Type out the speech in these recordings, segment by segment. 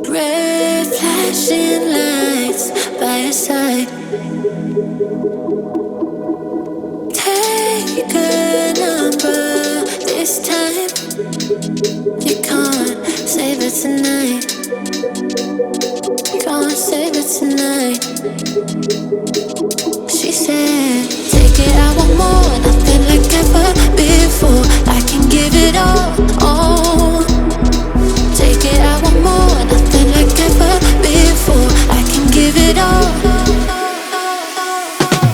Red flashing lights by your side. Take a number this time. You can't save it tonight. Can't save it tonight. She said, take it, I want more. Nothing like ever before. I can give it all. Take it, I want more. Nothing like ever before. I can give it all.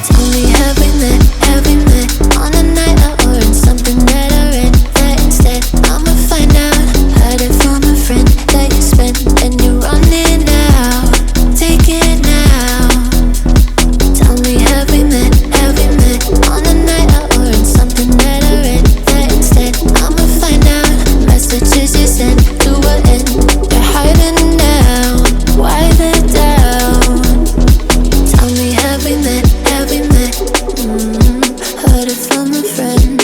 Tell me, have we met? Have we met on a night out or in something that I read? That instead, I'ma find out. Heard it from a friend that you spent and you're running out. Take it now. Tell me, have we met? Have we met on a night out or in something that I read? That instead, I'ma find out. Messages you sent to an end. They're hiding now. Why the doubt? Tell me, have we met? Have we met? Heard it from a friend.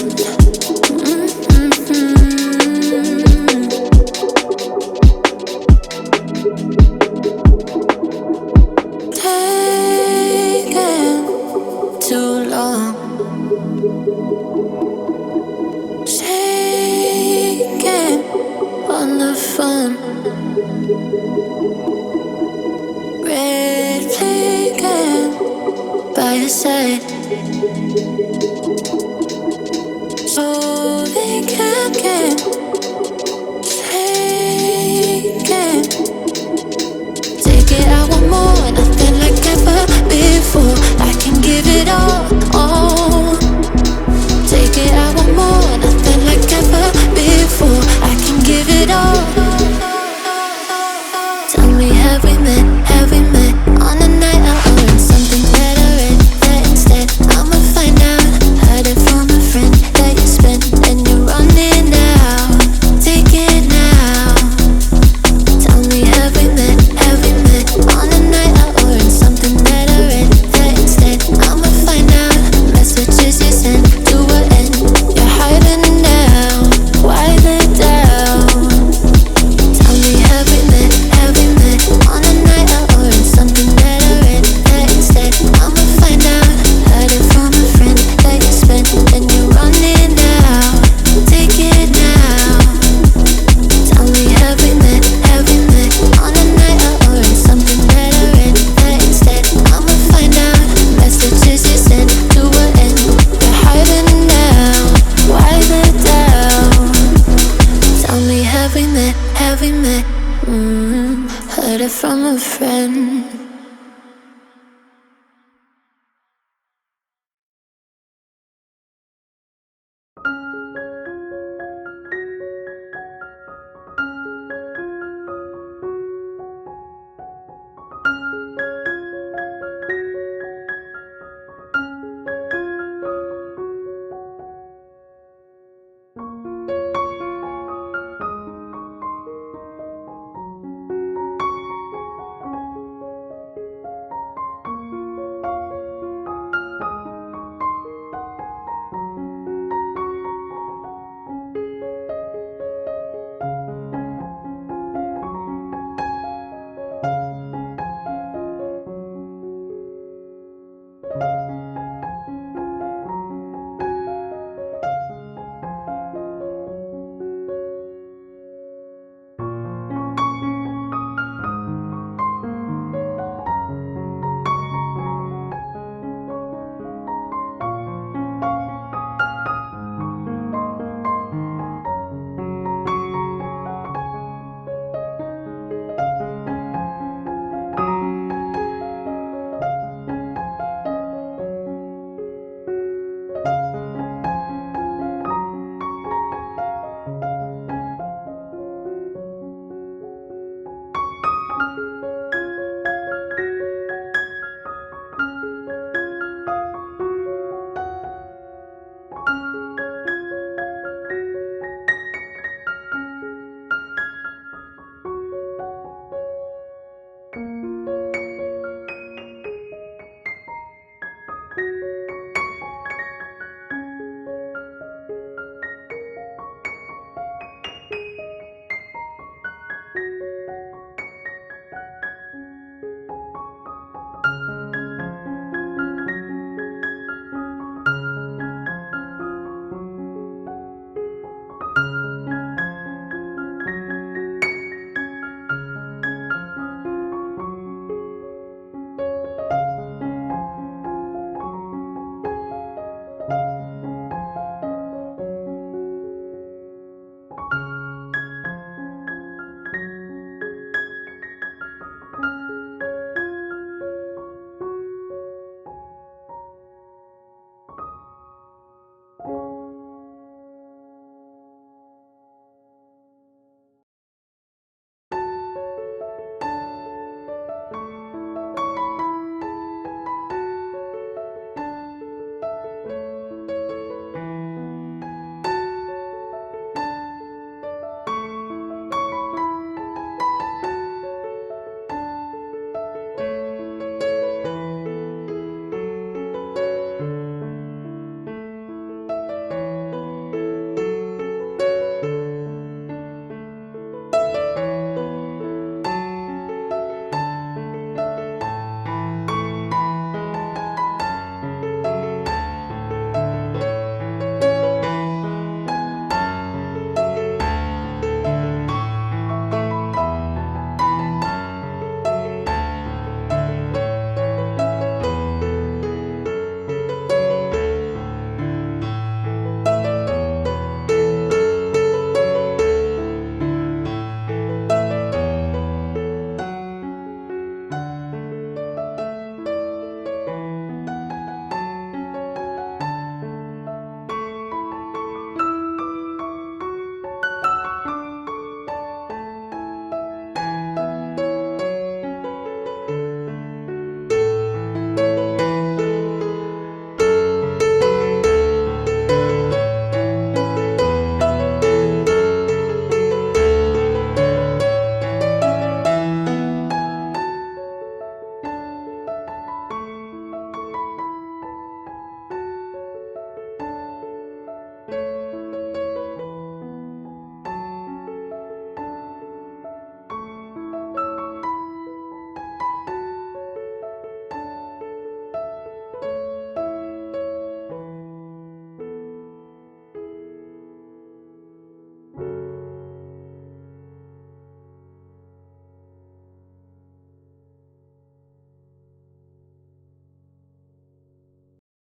Taking too long. Shaking on the phone. Red flagging by your side. So they can't get taken. Take it, I want more. Nothing like ever before.